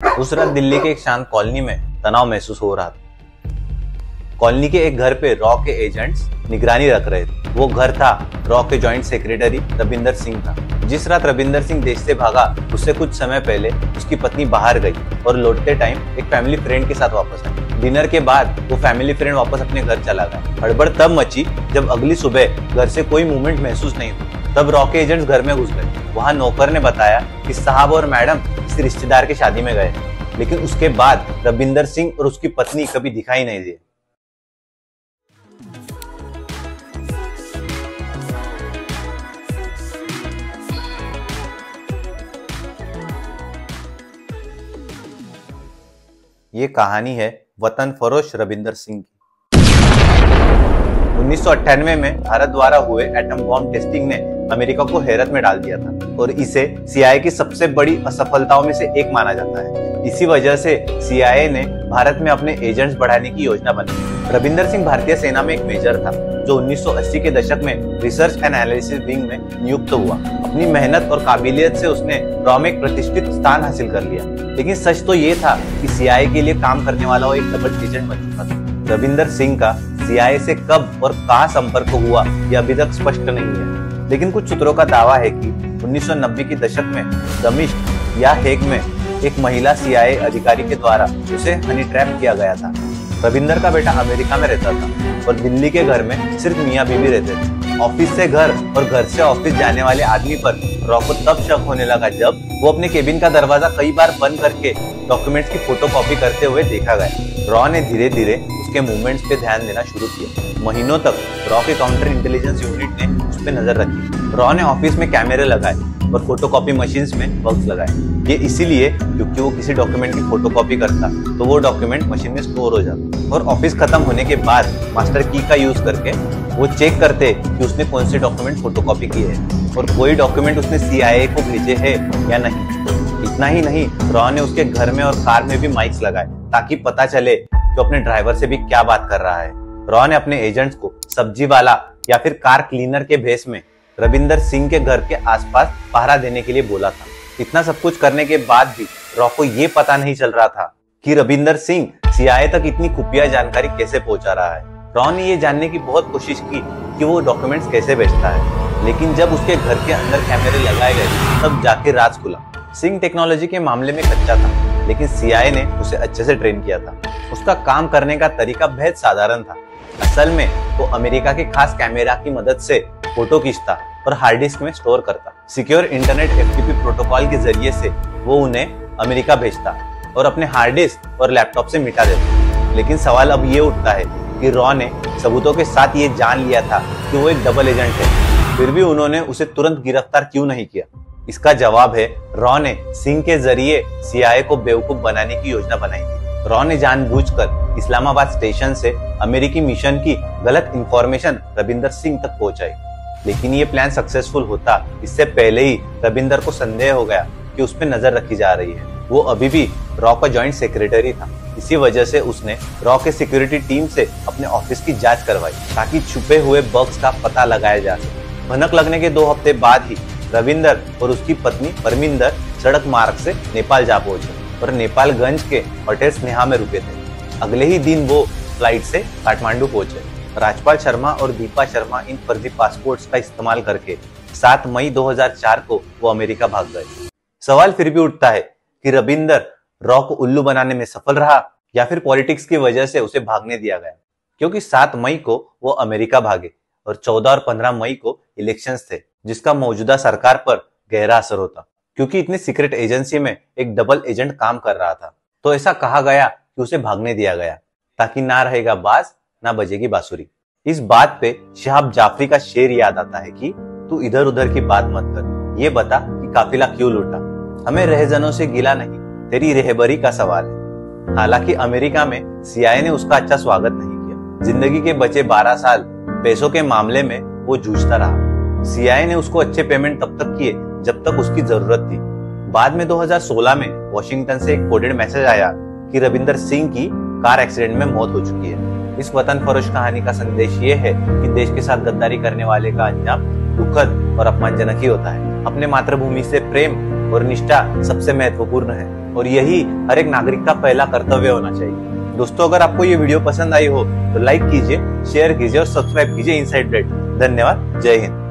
उस रात दिल्ली के एक शांत कॉलोनी में तनाव महसूस हो रहा था। कॉलोनी के एक घर पे रॉ के एजेंट्स निगरानी रख रहे थे। वो घर था रॉ के जॉइंट सेक्रेटरी रविंदर सिंह का। जिस रात रविंदर सिंह देश से भागा, उससे कुछ समय पहले उसकी पत्नी बाहर गई और लौटते टाइम एक फैमिली फ्रेंड के साथ वापस आई। डिनर के बाद वो फैमिली फ्रेंड वापस अपने घर चला गया। हड़बड़ तब मची जब अगली सुबह घर से कोई मूवमेंट महसूस नहीं हुई। तब रॉ के एजेंट्स घर में घुस गए। वहाँ नौकर ने बताया कि साहब और मैडम किसी रिश्तेदार की शादी में गए, लेकिन उसके बाद रविंदर सिंह और उसकी पत्नी कभी दिखाई नहीं दिए। ये कहानी है वतन फरोश रविंदर सिंह की। 1998 में भारत द्वारा हुए एटम बॉम्ब टेस्टिंग ने अमेरिका को हैरत में डाल दिया था और इसे सीआईए की सबसे बड़ी असफलताओं में से एक माना जाता है। इसी वजह से सीआईए ने भारत में अपने एजेंट्स बढ़ाने की योजना बनाई। रविंदर सिंह भारतीय सेना में एक मेजर था जो 1980 के दशक में रिसर्च एंड एनालिसिस विंग में नियुक्त हुआ। अपनी मेहनत और काबिलियत से उसने रॉ में एक प्रतिष्ठित स्थान हासिल कर लिया। लेकिन सच तो ये था कि सीआईए के लिए काम करने वाला वो एक डबल एजेंट बन चुका था। रविंदर सिंह का सीआईए से कब और कहां संपर्क हुआ यह अभी तक स्पष्ट नहीं है, लेकिन कुछ सूत्रों का दावा है कि 1990 के दशक में दमिश्क या हेग में एक महिला सीआईए अधिकारी के द्वारा उसे हनी ट्रैप किया गया था। रविंदर का बेटा अमेरिका में रहता था और दिल्ली के घर में सिर्फ मियां बीवी रहते थे। ऑफिस से घर और घर से ऑफिस जाने वाले आदमी पर रॉ को तब शक होने लगा जब वो अपने केबिन का दरवाजा कई बार बंद करके डॉक्यूमेंट्स की फोटोकॉपी करते हुए देखा गया। रॉ ने धीरे धीरे उसके मूवमेंट्स पे ध्यान देना शुरू किया। महीनों तक रॉ के काउंटर इंटेलिजेंस यूनिट ने उस पर नजर रखी। रॉ ने ऑफिस में कैमरे लगाए और फोटोकॉपी मशीन्स में बग्स लगाए। ये इसीलिए क्योंकि वो किसी डॉक्यूमेंट की फोटोकॉपी करता तो वो डॉक्यूमेंट मशीन में स्टोर हो जाता और ऑफिस खत्म होने के बाद मास्टर की का यूज करके वो चेक करते कि उसने कौन से डॉक्यूमेंट फोटोकॉपी किए हैं और कोई डॉक्यूमेंट उसने सीआईए को भेजे हैं या नहीं। इतना ही नहीं, रॉ ने उसके घर में और कार में भी माइक्स लगाए ताकि पता चले कि अपने ड्राइवर से भी क्या बात कर रहा है। रॉ ने अपने एजेंट्स को सब्जी वाला या फिर कार क्लीनर के भेस में रविंदर सिंह के घर के आसपास पहरा देने के लिए बोला था। इतना सब कुछ करने के बाद भी रॉ को ये पता नहीं चल रहा था कि रविंदर सिंह सीआईए तक इतनी खुफिया जानकारी कैसे पहुंचा रहा है। रॉ ने ये जानने की बहुत कोशिश की कि वो डॉक्यूमेंट्स कैसे बेचता है, लेकिन जब उसके घर के अंदर कैमरे लगाए गए तब जाके राज खुला। सिंह टेक्नोलॉजी के मामले में कच्चा था, लेकिन सीआईए ने उसे अच्छे से ट्रेन किया था। उसका काम करने का तरीका बेहद साधारण था। असल में वो अमेरिका के खास कैमरा की मदद से फोटो खींचता और हार्ड डिस्क में स्टोर करता। सिक्योर इंटरनेट एफटीपी प्रोटोकॉल के जरिए से वो उन्हें अमेरिका भेजता और अपने हार्ड डिस्क और लैपटॉप से मिटा देता। लेकिन सवाल अब ये उठता है कि रॉ ने सबूतों के साथ ये जान लिया था कि वो एक डबल एजेंट है, फिर भी उन्होंने उसे तुरंत गिरफ्तार क्यों नहीं किया? इसका जवाब है, रॉ ने सिंह के जरिए सीआईए को बेवकूफ बनाने की योजना बनाई थी। रॉ ने जानबूझकर इस्लामाबाद स्टेशन से अमेरिकी मिशन की गलत इंफॉर्मेशन रविंदर सिंह तक पहुंचाई। लेकिन ये प्लान सक्सेसफुल होता इससे पहले ही रविंदर को संदेह हो गया कि उस पर नजर रखी जा रही है। वो अभी भी रॉ का जॉइंट सेक्रेटरी था। इसी वजह से उसने रॉ के सिक्योरिटी टीम से अपने ऑफिस की जांच करवाई ताकि छुपे हुए बग्स का पता लगाया जा सके। भनक लगने के 2 हफ्ते बाद ही रविंदर और उसकी पत्नी परमिंदर सड़क मार्ग से नेपाल जा पहुंचे और नेपालगंज के होटल स्नेहा में रुके थे। अगले ही दिन वो फ्लाइट से काठमांडू पहुंचे। राजपाल शर्मा और दीपा शर्मा इन फर्जी पासपोर्ट्स का इस्तेमाल करके 7 मई 2004 को वो अमेरिका भाग गए। सवाल फिर भी उठता है कि रविंदर रॉ को उल्लू बनाने में सफल रहा या फिर पॉलिटिक्स की वजह से उसे भागने दिया गया, क्योंकि 7 मई को वो अमेरिका भागे और 14 और 15 मई को इलेक्शंस थे, जिसका मौजूदा सरकार पर गहरा असर होता। क्योंकि इतनी सीक्रेट एजेंसी में एक डबल एजेंट काम कर रहा था, तो ऐसा कहा गया कि उसे भागने दिया गया ताकि ना रहेगा बाज ना बजेगी बांसुरी। इस बात पे शहाब जाफरी का शेर याद आता है कि तू इधर उधर की बात मत कर, ये बता कि काफिला क्यों लूटा। हमें रहजनों से गिला नहीं, तेरी रहबरी का सवाल है। हालांकि अमेरिका में सीआईए ने उसका अच्छा स्वागत नहीं किया। जिंदगी के बचे 12 साल पैसों के मामले में वो जूझता रहा। सीआईए ने उसको अच्छे पेमेंट तब तक किए जब तक उसकी जरूरत थी। बाद में 2016 में वॉशिंगटन से एक कोडेड मैसेज आया कि रविंदर सिंह की कार एक्सीडेंट में मौत हो चुकी है। इस वतन फरोश कहानी का संदेश ये है कि देश के साथ गद्दारी करने वाले का अंजाम दुखद और अपमानजनक ही होता है। अपने मातृभूमि से प्रेम और निष्ठा सबसे महत्वपूर्ण है और यही हर एक नागरिक का पहला कर्तव्य होना चाहिए। दोस्तों, अगर आपको ये वीडियो पसंद आई हो तो लाइक कीजिए, शेयर कीजिए और सब्सक्राइब कीजिए इनसाइड ब्लेड। धन्यवाद। जय हिंद।